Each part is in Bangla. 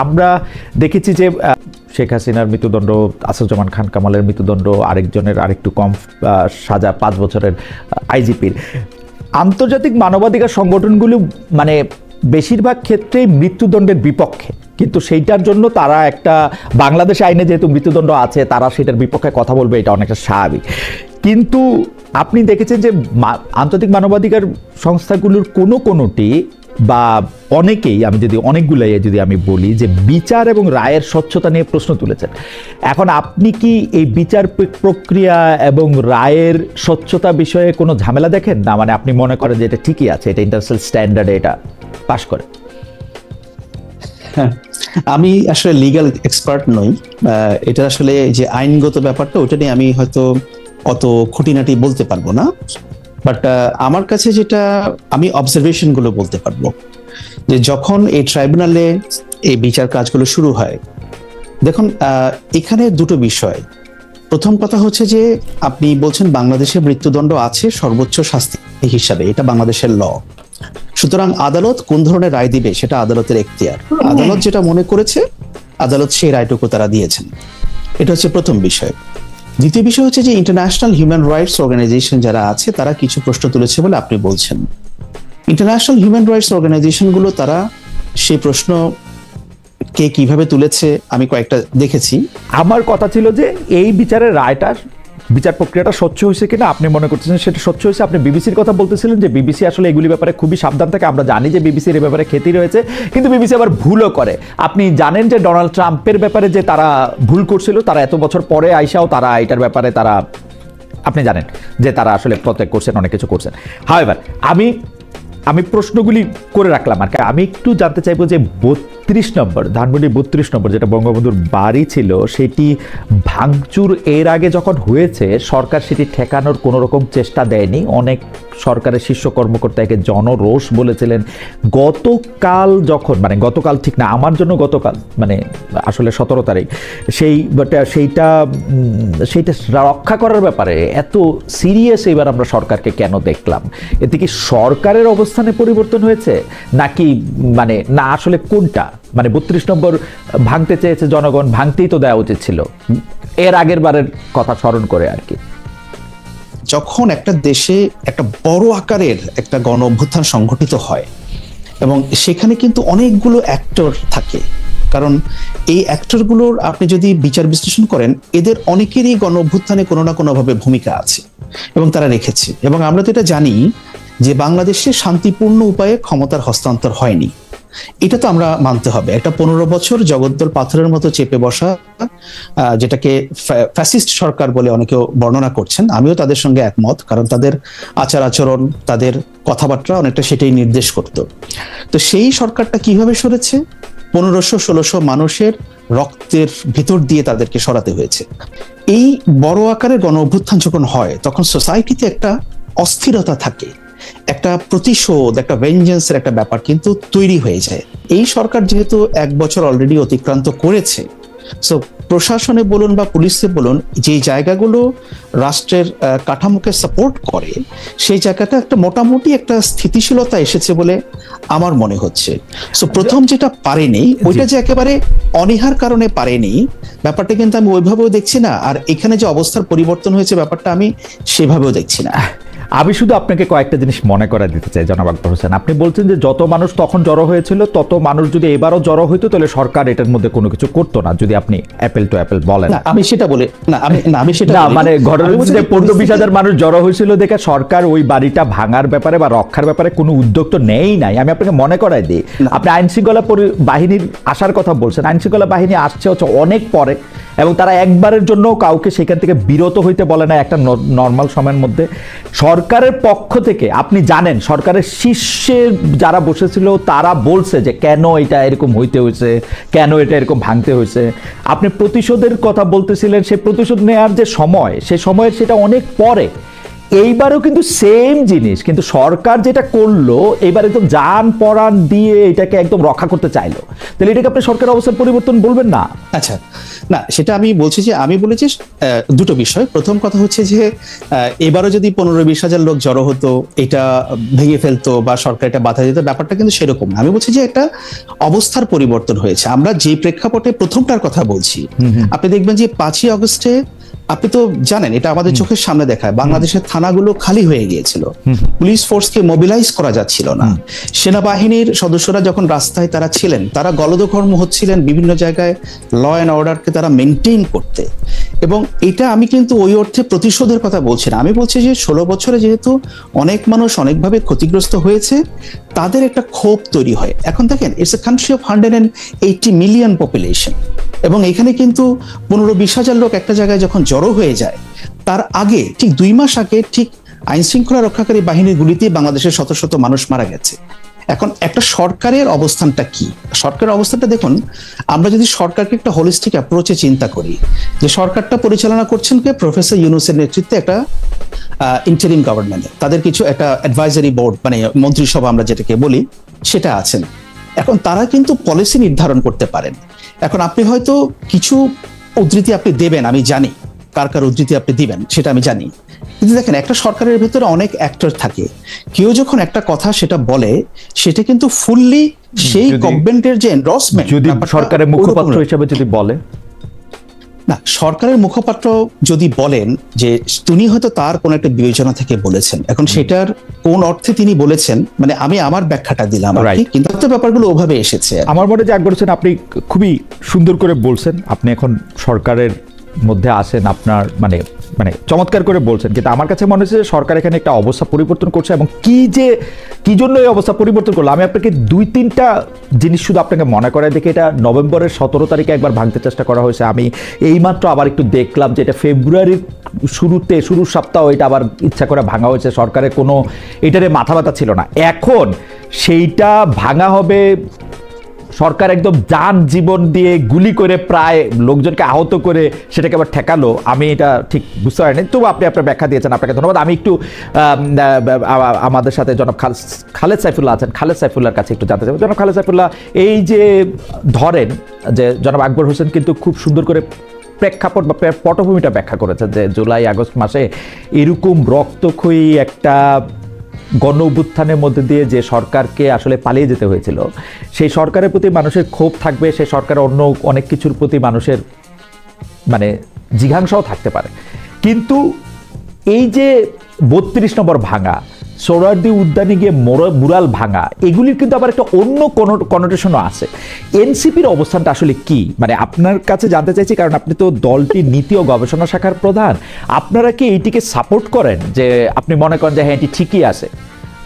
আমরা দেখেছি যে শেখ হাসিনার মৃত্যুদণ্ড, আসাদুজ্জামান খান কামালের মৃত্যুদণ্ড, আরেকজনের আরেকটু কম সাজা 5 বছরের আইজিপির। আন্তর্জাতিক মানবাধিকার সংগঠনগুলো মানে বেশিরভাগ ক্ষেত্রেই মৃত্যুদণ্ডের বিপক্ষে, কিন্তু সেইটার জন্য তারা একটা বাংলাদেশ আইনে যেহেতু মৃত্যুদণ্ড আছে তারা সেটার বিপক্ষে কথা বলবে, এটা অনেকটা স্বাভাবিক। কিন্তু আপনি দেখেছেন যে আন্তর্জাতিক মানবাধিকার সংস্থাগুলোর কোনোটি বা অনেকেই, আমি যদি অনেকগুলাই যদি আমি বলি যে বিচার এবং রায়ের স্বচ্ছতা নিয়ে প্রশ্ন তুলেছেন। এখন আপনি কি এই বিচার প্রক্রিয়া এবং রায়ের স্বচ্ছতা বিষয়ে কোনো ঝামেলা দেখেন না? মানে আপনি মনে করেন যে এটা ঠিকই আছে, এটা ইন্টারন্যাশনাল স্ট্যান্ডার্ডে এটা পাস করে? হ্যাঁ, আমি আসলে লিগ্যাল এক্সপার্ট নই, এটা আসলে যে আইনগত ব্যাপারটা ওটা নিয়ে আমি হয়তো অত খুঁটিনাটি বলতে পারবো না। বাট আমার কাছে যেটা আমি অবজারভেশন গুলো বলতে পারবো যে যখন এই ট্রাইব্যুনালে এই বিচার কাজগুলো শুরু হয়, দেখুন এখানে দুটো বিষয়। প্রথম কথা হচ্ছে যে আপনি বলছেন বাংলাদেশে মৃত্যুদণ্ড আছে সর্বোচ্চ শাস্তি হিসাবে, এটা বাংলাদেশের ল। সুতরাং আদালত কোন ধরনের রায় দিবে সেটা আদালতের এখতিয়ার। আদালত যেটা মনে করেছে আদালত সেই রায়টুকু তারা দিয়েছেন, এটা হচ্ছে প্রথম বিষয়। দ্বিতীয় বিষয় হচ্ছে যে ইন্টারন্যাশনাল হিউম্যান রাইটস অর্গানাইজেশন যারা আছে তারা কিছু প্রশ্ন তুলেছে বলে আপনি বলছেন। ইন্টারন্যাশনাল হিউম্যান রাইটস অর্গানাইজেশন গুলো তারা সেই প্রশ্ন কে কিভাবে তুলেছে আমি কয়েকটা দেখেছি। আমার কথা ছিল যে এই বিচারের রায়টা, বিচার প্রক্রিয়াটা স্বচ্ছ হয়েছে কিনা আপনি মনে করতেছেন সেটা স্বচ্ছ হয়েছে। আপনি বিবিসির কথা বলতেছিলেন যে বিবিসি আসলে এগুলি ব্যাপারে খুবই সাবধান থাকে। আমরা জানি যে বিবিসির এই ব্যাপারে খ্যাতি রয়েছে, কিন্তু বিবিসি আবার ভুলও করে। আপনি জানেন যে ডোনাল্ড ট্রাম্পের ব্যাপারে যে তারা ভুল করছিল, তারা এত বছর পরে আইসাও তারা এটার ব্যাপারে তারা, আপনি জানেন যে তারা আসলে প্রত্যেক করছেন, অনেক কিছু করছেন। হাওয়েভার আমি প্রশ্নগুলি করে রাখলাম। আর আমি একটু জানতে চাইবো যে 32 নম্বর ধানমন্ডি 32 নম্বর যেটা বঙ্গবন্ধুর বাড়ি ছিল, সেটি ভাঙচুর এর আগে যখন হয়েছে সরকার সেটি ঠেকানোর কোনো রকম চেষ্টা দেয়নি। অনেক সরকারের শীর্ষ কর্মকর্তা একে জনরোষ বলেছিলেন। গতকাল যখন, মানে গতকাল ঠিক না, আমার জন্য গতকাল মানে আসলে 17 তারিখ, সেইটা রক্ষা করার ব্যাপারে এত সিরিয়াস এবার আমরা সরকারকে কেন দেখলাম? এতে কি সরকারের অবস্থানে পরিবর্তন হয়েছে নাকি মানে না আসলে কোনটা? মানে 32 নম্বর ভাঙতে চেয়েছে জনগণ, ভাঙতেই তো দেওয়া উচিত ছিল এর আগের বারের কথা স্মরণ করে আর কি। যখন একটা দেশে একটা বড় আকারের একটা গণ অভ্যুত্থান সংঘটিত হয় এবং সেখানে কিন্তু অনেকগুলো অ্যাক্টর থাকে, কারণ এই অ্যাক্টরগুলোর আপনি যদি বিচার বিশ্লেষণ করেন এদের অনেকেরই গণ অভ্যুত্থানে কোনো না কোনোভাবে ভূমিকা আছে এবং তারা রেখেছে। এবং আমরা তো এটা জানি যে বাংলাদেশে শান্তিপূর্ণ উপায়ে ক্ষমতার হস্তান্তর হয়নি, এটা তো আমরা মানতে হবে। একটা 15 বছর জগদ্দল পাথরের মতো চেপে বসা, যেটাকে ফ্যাসিস্ট সরকার বলে অনেকেও বর্ণনা করছেন, আমিও তাদের সঙ্গে একমত, কারণ তাদের আচার আচরণ, তাদের কথাবার্তা অনেকটা সেটাই নির্দেশ করত। তো সেই সরকারটা কিভাবে সরেছে? 1500-1600 মানুষের রক্তের ভিতর দিয়ে তাদেরকে সরাতে হয়েছে। এই বড় আকারের গণ অভ্যুত্থান যখন হয় তখন সোসাইটিতে একটা অস্থিরতা থাকে, একটা প্রতিশোধ, একটা ভেঞ্জেন্সের একটা ব্যাপার কিন্তু তৈরি হয়ে যায়। এই সরকার যেহেতু 1 বছর অলরেডি অতিক্রান্ত করেছে, সো প্রশাসনে বলুন বা পুলিশে বলুন, যে জায়গাগুলো রাষ্ট্রের কাঠামোকে সাপোর্ট করে সেই জায়গাটা একটা মোটামুটি একটা স্থিতিশীলতা এসেছে বলে আমার মনে হচ্ছে। সো প্রথম যেটা পারেনি ওইটা যে একেবারে অনীহার কারণে পারেনি, ব্যাপারটা কিন্তু আমি ওইভাবেও দেখছি না। আর এখানে যে অবস্থার পরিবর্তন হয়েছে ব্যাপারটা আমি সেভাবেও দেখছি না। আমি শুধু আপনাকে কয়েকটা জিনিস মনে করা দিতে চাই জনাব আকবর হোসেন। আপনি বলছেন যে যত মানুষ তখন জড়ো হয়েছিল তত মানুষ যদি এবারও জড়ো হইতো তাহলে সরকার এটার মধ্যে কোনো কিছু করতো না, যদি আপনি অ্যাপেল টু অ্যাপেল বলেন। আমি সেটা বলি না, আমি সেটা না, মানে ঘরের মধ্যে 15-20 হাজার মানুষ জড়ো হয়েছিল দেখে সরকার ওই বাড়িটা ভাঙার ব্যাপারে বা রক্ষার ব্যাপারে কোনো উদ্যোগ তো নেই নাই। আমি আপনাকে মনে করাই দিই, আপনি আইন শৃঙ্খলা বাহিনীর আসার কথা বলছেন। আইন শৃঙ্খলা বাহিনী আসছে হচ্ছে অনেক পরে, এবং তারা একবারের জন্য কাউকে সেখান থেকে বিরত হইতে বলে না একটা নর্মাল সময়ের মধ্যে। সরকারের পক্ষ থেকে আপনি জানেন সরকারের শীর্ষে যারা বসেছিল তারা বলছে যে কেন এটা এরকম হইতে হয়েছে, কেন এটা এরকম ভাঙতে হয়েছে। আপনি প্রতিশোধের কথা বলতেছিলেন, সেই প্রতিশোধ নেওয়ার যে সময়, সেই সময়ের সেটা অনেক পরে। এইবারও কিন্তু সেম জিনিস, কিন্তু সরকার যেটা করলো এবার একদম জান পরাণ দিয়ে এটাকে একদম রক্ষা করতে চাইলো, তাহলে এটাকে আপনি সরকারের অবস্থার পরিবর্তন বলবেন না? আচ্ছা না, সেটা আমি বলছি যে আমি বলেছি দুটো বিষয়। প্রথম কথা হচ্ছে যে এবারও যদি 15-20 হাজার লোক জড়ো হতো, এটা ভেঙে ফেলতো বা সরকার এটা বাধা দিত, ব্যাপারটা কিন্তু সেরকম না। আমি বলছি যে একটা অবস্থার পরিবর্তন হয়েছে। আমরা যে প্রেক্ষাপটে প্রথমটার কথা বলছি, আপনি দেখবেন যে 5ই আগস্টে, আপনি তো জানেন এটা আমাদের চোখের সামনে দেখায়, বাংলাদেশের থানাগুলো খালি হয়ে গিয়েছিল, পুলিশ ফোর্সকে মোবিলাইজ করা যাচ্ছিল না, সেনাবাহিনীর সদস্যরা যখন রাস্তায় তারা ছিলেন, তারা গলদঘর্ম হচ্ছিলেন বিভিন্ন জায়গায় ল অ্যান্ড অর্ডারকে তারা মেনটেন করতে। এবং এটা আমি কিন্তু ওই অর্থে প্রতিশোধের কথা বলছি না, আমি বলছি যে 16 বছরে যেহেতু অনেক মানুষ অনেকভাবে ক্ষতিগ্রস্ত হয়েছে, তাদের একটা ক্ষোভ তৈরি হয়। এখন দেখেন, it's a country of 180 million population, এবং এখানে কিন্তু 15-20 হাজার লোক একটা জায়গায় যখন জড়ো হয়ে যায়, তার আগে ঠিক 2 মাস আগে ঠিক আইন শৃঙ্খলা রক্ষাকারী বাহিনীর গুলিতে বাংলাদেশের শত শত মানুষ মারা গেছে। এখন একটা সরকারের অবস্থানটা কি? সরকারের অবস্থানটা দেখুন, আমরা যদি সরকারকে একটা হোলিস্টিক অ্যাপ্রোচে চিন্তা করি, যে সরকারটা পরিচালনা করছেন কে? প্রফেসর ইউনূসের নেতৃত্বে একটা ইন্টারিম গভর্নমেন্টে, তাদের কিছু একটা অ্যাডভাইজারি বোর্ড, মানে মন্ত্রিসভা আমরা যেটাকে বলি, সেটা আছেন। এখন তারা কিন্তু পলিসি নির্ধারণ করতে পারেন। এখন আপনি হয়তো কিছু উদ্ধৃতি আপনি দেবেন, আমি জানি কার কার উদ্ধৃতি আপনি দিবেন সেটা আমি জানি, কিন্তু দেখেন একটা সরকারের ভেতরে অনেক অ্যাক্টর থাকে, কেউ যখন একটা কথা সেটা বলে, সেটা কিন্তু ফুললি সেই গভর্নমেন্টের যে এন্ডোর্সমেন্ট, যদি সরকারের মুখপাত্র হিসেবে যদি বলে, না, সরকারের মুখপাত্র যদি বলেন যে তিনি হয়তো তার কোন একটা বিবেচনা থেকে বলেছেন, এখন সেটার কোন অর্থে তিনি বলেছেন, মানে আমি আমার ব্যাখ্যাটা দিলাম আর কি, কিন্তু তো ব্যাপারগুলো ওভাবে এসেছে। আমার মনে যে আকবর হোসেন, আপনি খুবই সুন্দর করে বলছেন, আপনি এখন সরকারের মধ্যে আসেন, আপনার মানে মানে চমৎকার করে বলছেন, কিন্তু আমার কাছে মনে হচ্ছে যে সরকার এখানে একটা অবস্থা পরিবর্তন করছে, এবং কি জন্য এই অবস্থা পরিবর্তন করলো, আমি আপনাকে 2-3টা জিনিস শুধু আপনাকে মনে করায় দেখি। এটা নভেম্বরের 17 তারিখে একবার ভাঙতে চেষ্টা করা হয়েছে, আমি এইমাত্র আবার একটু দেখলাম যে এটা ফেব্রুয়ারির শুরুর সপ্তাহ এটা আবার ইচ্ছা করে ভাঙা হয়েছে, সরকারের কোনো এটারে মাথা ব্যথা ছিল না। এখন সেইটা ভাঙা হবে, সরকার একদম যান জীবন দিয়ে গুলি করে প্রায় লোকজনকে আহত করে সেটাকে আবার ঠেকালো, আমি এটা ঠিক বুঝতে পারিনি। তবু আপনি আপনার ব্যাখ্যা দিয়েছেন, আপনাকে ধন্যবাদ। আমি একটু আমাদের সাথে জনাব খালেদ সাইফুল্লাহ আছেন, খালেদ সাইফুল্লাহর কাছে একটু জানতে চাইব। জনাব খালেদ সাইফুল্লাহ, এই যে ধরেন যে জনাব আকবর হোসেন কিন্তু খুব সুন্দর করে প্রেক্ষাপট বা পটভূমিটা ব্যাখ্যা করেছেন যে জুলাই আগস্ট মাসে এরকম রক্তক্ষয়ী একটা গণ অভ্যুত্থানের মধ্যে দিয়ে যে সরকারকে আসলে পালিয়ে যেতে হয়েছিল, সেই সরকারের প্রতি মানুষের ক্ষোভ থাকবে, সেই সরকারের অন্য অনেক কিছুর প্রতি মানুষের মানে জিঘাংসাও থাকতে পারে। কিন্তু এই যে 32 নম্বর ভাঙা, সোহরাওয়ার্দী উদ্যানে গিয়ে মুরাল ভাঙা, এগুলির কিন্তু আবার একটা অন্য কনোটেশনও আছে। এনসিপির অবস্থানটা আসলে কি, মানে আপনার কাছে জানতে চাইছি, কারণ আপনি তো দলটির নীতি ও গবেষণা শাখার প্রধান, আপনারা কি এইটিকে সাপোর্ট করেন, যে আপনি মনে করেন যে হ্যাঁ এটি ঠিকই আছে?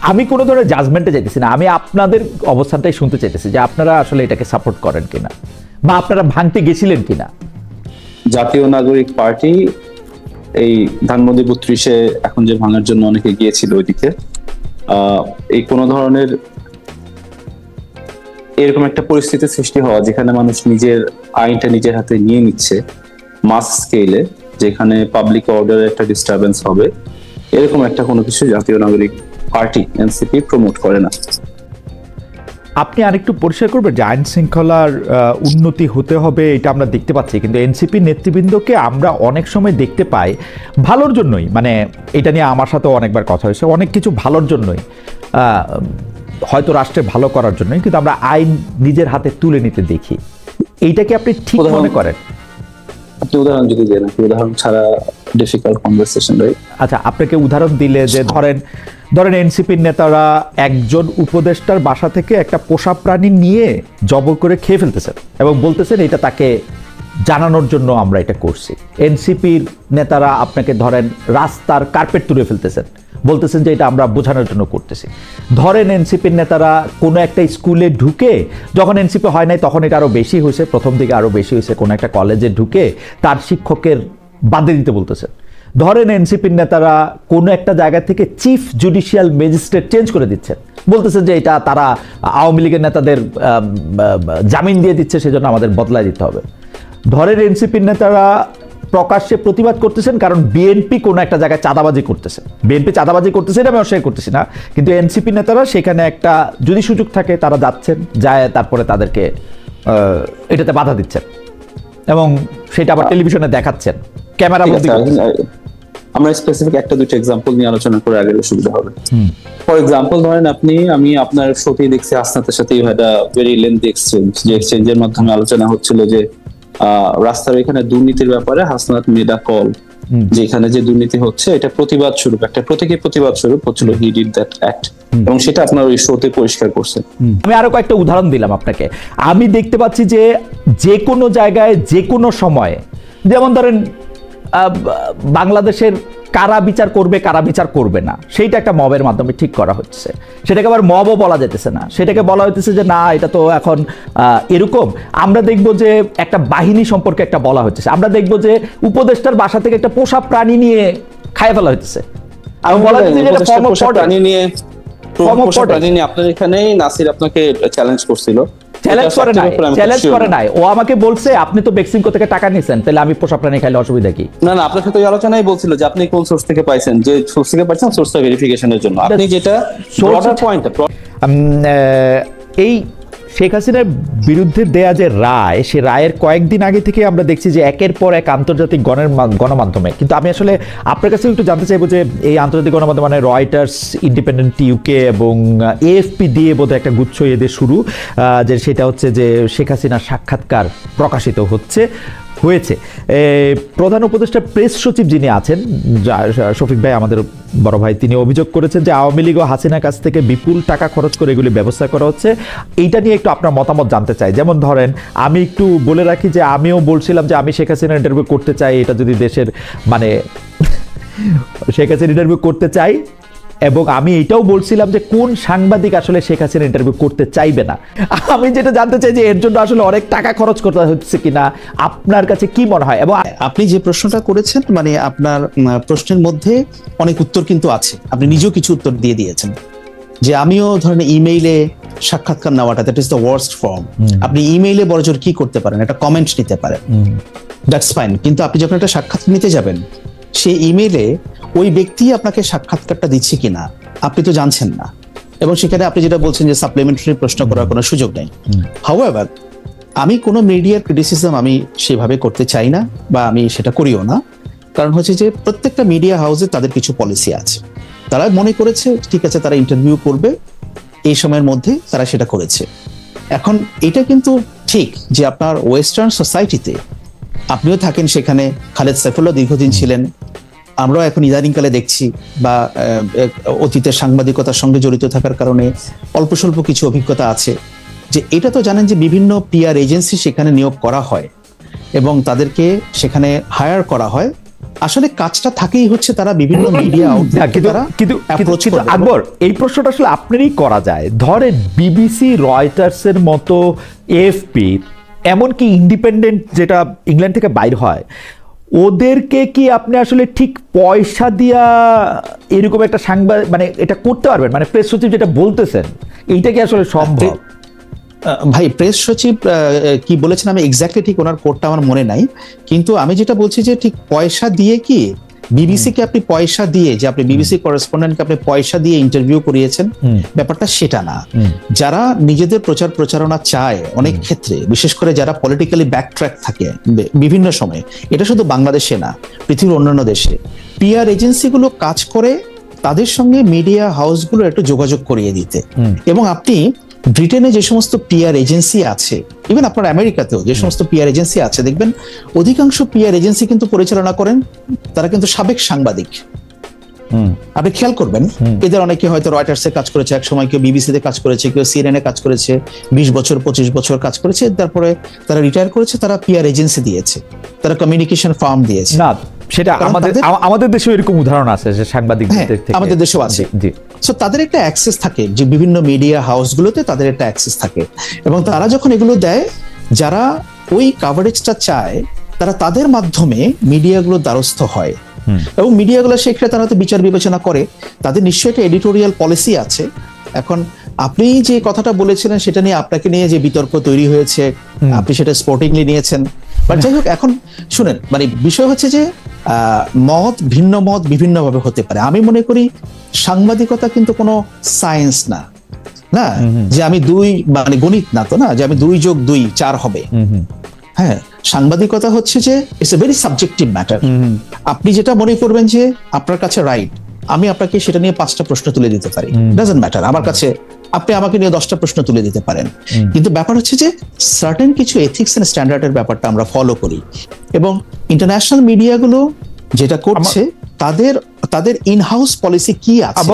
আমি কোনো ধরনের জাজমেন্টে চাইতেছি না, আমি আপনাদের অবস্থানটাই শুনতে চাইতেছি যে আপনারা আসলে এটাকে সাপোর্ট করেন কিনা, বা আপনারা ভাঙতে গেছিলেন কিনা। জাতীয় নাগরিক পার্টি এই ধানমন্ডি 32-এ এখন যে ভাঙার জন্য অনেকে গিয়েছিল ওইদিকে, এই কোনো ধরনের এরকম একটা পরিস্থিতি সৃষ্টি হওয়া যেখানে মানুষ নিজের আইনটা নিজের হাতে নিয়ে নিচ্ছে মাস স্কেলে, যেখানে পাবলিক অর্ডারের একটা ডিস্টারবেন্স হবে, এরকম একটা কোনো কিছু জাতীয় নাগরিক পার্টি এনসিপি প্রমোট করে না। আপনি আরেকটু পরিষ্কার করবেন যে আইন শৃঙ্খলার উন্নতি হতে হবে, এটা আমরা দেখতে পাচ্ছি, কিন্তু এনসিপি নেতৃবৃন্দকে আমরা অনেক সময় দেখতে পাই ভালোর জন্যই, মানে এটা নিয়ে আমার সাথেও অনেকবার কথা হয়েছে, অনেক কিছু ভালোর জন্যই, হয়তো রাষ্ট্রের ভালো করার জন্যই, কিন্তু আমরা আইন নিজের হাতে তুলে নিতে দেখি। এইটাকে আপনি ঠিক মনে করেন? আপনি উদাহরণ যদি দেন, উদাহরণ ছাড়া ডিফিকাল্ট কনভারসেশন, রাইট? আচ্ছা, আপনাকে উদাহরণ দিলে যে ধরেন এনসিপির নেতারা একজন উপদেষ্টার বাসা থেকে একটা পোষা প্রাণী নিয়ে জবর করে খেয়ে ফেলতেছেন এবং বলতেছেন এটা তাকে জানানোর জন্য আমরা এটা করছি। এনসিপির নেতারা আপনাকে ধরেন রাস্তার কার্পেট তুলে ফেলতেছেন, বলতেছেন যে এটা আমরা বোঝানোর জন্য করতেছি। ধরেন এনসিপির নেতারা কোনো একটা স্কুলে ঢুকে, যখন এনসিপি হয় নাই তখন এটা আরও বেশি হয়েছে, প্রথম দিকে আরও বেশি হয়েছে, কোনো একটা কলেজে ঢুকে তার শিক্ষকের বাদে দিতে বলতেছেন। ধরেন এনসিপির নেতারা কোনো একটা জায়গা থেকে চিফ জুডিশিয়াল ম্যাজিস্ট্রেট চেঞ্জ করে দিচ্ছেন, বলতেছেন যে এটা তারা আওয়ামী লীগের নেতাদের জামিন দিয়ে দিচ্ছে, সেজন্য আমাদের বদলায় দিতে হবে। ধরেন এনসিপির নেতারা প্রকাশ্যে প্রতিবাদ করতেছেন কারণ বিএনপি কোনো একটা জায়গায় চাঁদাবাজি করতেছে, বিএনপি চাঁদাবাজি করতেছে, এটা আমি অস্বীকার করতেছি না, কিন্তু এনসিপি নেতারা সেখানে একটা যদি সুযোগ থাকে তারা যাচ্ছেন, যায় তারপরে তাদেরকে এটাতে বাধা দিচ্ছেন। এবং সেটা আবার টেলিভিশনে দেখাচ্ছেন ক্যামেরা বন্দি করতেছেন। আমরা স্পেসিফিক একটা দুটো এক্সাম্পল নিয়ে আলোচনা করে আগে সুবিধা হবে। ফর এক্সাম্পল ধরেন আমি আপনার শোতেই দেখছি হাসনাতের সাথে you had a very lengthy exchange, যে এক্সচেঞ্জের মাধ্যমে আলোচনা হচ্ছিল যে রাস্তার এখানে দুর্নীতির ব্যাপারে হাসনাত মেডা কল, যেখানে যে দুর্নীতি হচ্ছে এটা প্রতিবাদ স্বরূপ, একটা প্রতীকী প্রতিবাদ স্বরূপ হচ্ছিল হি ডিড দ্যাট অ্যাক্ট, এবং সেটা আপনার ওই শোতে পরিষ্কার করছে। আমি আরো কয়েকটা উদাহরণ দিলাম আপনাকে। আমি দেখতে পাচ্ছি যে যে কোনো জায়গায় যে কোনো সময়ে, যেমন ধরেন বাংলাদেশের কারা বিচার করবে কারা বিচার করবে না, সেইটা একটা মবের মাধ্যমে ঠিক করা হচ্ছে। সেটাকে আবার মবও বলা যেতেছে না, সেটাকে বলা হইতেছে যে না এটা তো এখন এরকম। আমরা দেখব যে একটা বাহিনী সম্পর্কে একটা বলা হচ্ছে, আমরা দেখব যে উপদেষ্টার বাসা থেকে একটা পোষা প্রাণী নিয়ে খাইয়ে ফেলা হচ্ছে। আর বলা হচ্ছে যে পোষা প্রাণী নিয়ে আপনার এখানেই নাসির আপনাকে চ্যালেঞ্জ করছিল। চ্যালেঞ্জ করে নাই, ও আমাকে বলছে আপনি তো বেক্সিমকো থেকে টাকা নিছেন, তাহলে আমি পোষা প্রাণী খাইলে অসুবিধা কি? না না, আপনার সাথে ওই আলোচনায় বলছিল যে আপনি কোন সোর্স থেকে পাইছেন, যে সোর্স থেকে পাইছেন সোর্সটা ভেরিফিকেশনের জন্য। আপনি যেটা ব্রডার পয়েন্ট, এই শেখ হাসিনার বিরুদ্ধে দেয়া যে রায়, সে রায়ের কয়েকদিন আগে থেকে আমরা দেখছি যে একের পর এক আন্তর্জাতিক গণমাধ্যমে, কিন্তু আমি আসলে আপনার কাছে একটু জানতে চাইবো যে এই আন্তর্জাতিক গণমাধ্যম মানে রয়টার্স, ইন্ডিপেন্ডেন্ট ইউকে এবং এএফপি দিয়ে বোধহয় একটা গুচ্ছ এদের শুরু, যে সেটা হচ্ছে যে শেখ হাসিনার সাক্ষাৎকার প্রকাশিত হয়েছে। প্রধান উপদেষ্টা প্রেস সচিব যিনি আছেন শফিক ভাই, আমাদের বড় ভাই, তিনি অভিযোগ করেছেন যে আওয়ামী লীগ ও হাসিনার কাছ থেকে বিপুল টাকা খরচ করে এগুলি ব্যবস্থা করা হচ্ছে। এইটা নিয়ে একটু আপনার মতামত জানতে চাই। যেমন ধরেন, আমি একটু বলে রাখি যে আমিও বলছিলাম যে আমি শেখ হাসিনার ইন্টারভিউ করতে চাই, এটা যদি দেশের মানে শেখ হাসিনা ইন্টারভিউ করতে চাই, এবং আমি এটাও বলছিলাম যে কোন সাংবাদিক আসলে শেখ হাসিনা ইন্টারভিউ করতে চাইবে না। আমি যেটা জানতে চাই যে এর জন্য আসলে অনেক টাকা খরচ করতে হচ্ছে কিনা, আপনার কাছে কি মনে হয়? এবং আপনি যে প্রশ্নটা করেছেন, মানে আপনার প্রশ্নের মধ্যে অনেক উত্তর কিন্তু আছে, আপনি নিজেও কিছু উত্তর দিয়ে দিয়েছেন। যে আমিও ধরেন ইমেইলে সাক্ষাৎকার নেওয়াটা, that is the worst form. আপনি ইমেইলে বড়জোর কি করতে পারেন, একটা কমেন্ট নিতে পারেন, দ্যাটস ফাইন। কিন্তু আপনি যখন একটা সাক্ষাৎ নিতে যাবেন, সেই ইমেইলে ওই ব্যক্তি আপনাকে সাক্ষাৎকারটা দিচ্ছে কিনা আপনি তো জানছেন না, এবং সেখানে আপনি যেটা বলছেন যে সাপ্লিমেন্টারি প্রশ্ন করার কোনো সুযোগ নেই। হাউএভার, আমি কোনো মিডিয়ার ক্রিটিসিজম আমি সেভাবে করতে চাই না, বা আমি সেটা করিও না। কারণ হচ্ছে যে প্রত্যেকটা মিডিয়া হাউসে তাদের কিছু পলিসি আছে, তারা মনে করেছে ঠিক আছে তারা ইন্টারভিউ করবে, এই সময়ের মধ্যে তারা সেটা করেছে। এখন এটা কিন্তু ঠিক যে আপনার ওয়েস্টার্ন সোসাইটিতে আপনিও থাকেন, সেখানে খালেদ সাইফুল্লাহ দীর্ঘদিন ছিলেন, আমরাও এখন ইদানিংকালে দেখছি, বা অতীতের সাংবাদিকতার সঙ্গে জড়িত থাকার কারণে অল্প স্বল্প কিছু অভিজ্ঞতা আছে, যে এটা তো জানেন যে বিভিন্ন পিআর এজেন্সি সেখানে নিয়োগ করা হয় এবং তাদেরকে সেখানে হায়ার করা হয়। আসলে কাজটা থাকেই হচ্ছে তারা বিভিন্ন মিডিয়া কিন্তু আকবর, এই প্রশ্নটা আসলে আপনারই করা যায়। ধরেন বিবিসি, রয়টার্সের মতো, এএফপি, এমনকি ইন্ডিপেন্ডেন্ট যেটা ইংল্যান্ড থেকে বাইর হয়, ওদেরকে কি আপনি আসলে ঠিক পয়সা দিয়া এরকম একটা সাংবাদিক মানে এটা করতে পারবেন? মানে প্রেস সচিব যেটা বলতেছেন, এইটা কি আসলে সম্ভব? ভাই, প্রেস সচিব কি বলেছেন আমি এক্স্যাক্টলি ঠিক ওনার কোডটা আমার মনে নাই, কিন্তু আমি যেটা বলছি যে ঠিক পয়সা দিয়ে কি বিবিসিকে আপনি পয়সা দিয়ে, যে আপনি বিবিসি করেসপন্ডেন্টকে আপনি পয়সা দিয়ে ইন্টারভিউ করিয়েছেন, ব্যাপারটা সেটা না। যারা নিজেদের প্রচার প্রচারণা চায় অনেক ক্ষেত্রে, বিশেষ করে যারা পলিটিক্যালি ব্যাকট্র্যাক থাকে বিভিন্ন সময়ে, এটা শুধু বাংলাদেশে না, পৃথিবীর অন্যান্য দেশে পিআর এজেন্সিগুলো কাজ করে তাদের সঙ্গে মিডিয়া হাউসগুলো একটু যোগাযোগ করিয়ে দিতে। এবং আপনি ব্রিটেনে যে সমস্ত পিআর এজেন্সি আছে, ইভেন আপনার আমেরিকাতেও যে সমস্ত পিআর এজেন্সি আছে, দেখবেন অধিকাংশ পিআর এজেন্সি কিন্তু পরিচালনা করেন তারা কিন্তু সাবেক সাংবাদিক। আপনি খেয়াল করবেন, এদের অনেকে হয়তো রয়টার্সে কাজ করেছে এক সময়, কেউ বিবিসিতে কাজ করেছে, কেউ সিএনএন এ কাজ করেছে, 20 বছর 25 বছর কাজ করেছে, তারপরে তারা রিটায়ার করেছে, তারা পিআর এজেন্সি দিয়েছে, তারা কমিউনিকেশন ফার্ম দিয়েছে। না, সেটা আমাদের দেশে এরকম উদাহরণ আছে যে সাংবাদিকদের থেকে, আমাদের দেশেও আছে। সো তাদের একটা অ্যাক্সেস থাকে, যে বিভিন্ন মিডিয়া হাউসগুলোতে তাদের একটা অ্যাক্সেস থাকে, এবং তারা যখন এগুলো দেয়, যারা ওই কাভারেজটা চায় তারা তাদের মাধ্যমে মিডিয়াগুলোর দ্বারস্থ হয়, এবং মিডিয়াগুলো সেক্ষেত্রে তারা তো বিচার বিবেচনা করে, তাদের নিশ্চয়ই একটা এডিটোরিয়াল পলিসি আছে। এখন আপনি যে কথাটা বলেছিলেন সেটা নিয়ে আপনাকে নিয়ে যে বিতর্ক তৈরি হয়েছে, আপনি সেটা স্পোর্টিংলি নিয়েছেন, বাট যাই হোক, এখন শুনেন, মানে বিষয় হচ্ছে যে মত, ভিন্ন মত বিভিন্নভাবে হতে পারে। আমি মনে করি সাংবাদিকতা কিন্তু কোনো সায়েন্স না, না যে আমি 2 মানে গণিত না তো, না যে আমি 2 + 2 4 হবে। হ্যাঁ, সাংবাদিকতা হচ্ছে যে it's a very subjective matter. আপনি যেটা মনে করবেন যে আপনার কাছে রাইট, আমি আপনাকে সেটা নিয়ে 5টা প্রশ্ন তুলে দিতে পারি, ডাজন্ট ম্যাটার। আমার কাছে আপনি আমাকে নিয়ে 10টা প্রশ্ন তুলে দিতে পারেন, কিন্তু ব্যাপার হচ্ছে যে সার্টেন কিছু এথিক্স এন্ড স্ট্যান্ডার্ডের ব্যাপারটা আমরা ফলো করি। এবং ইন্টারন্যাশনাল মিডিয়াগুলো যেটা করছে, তাদের ইন হাউস পলিসি কি আছে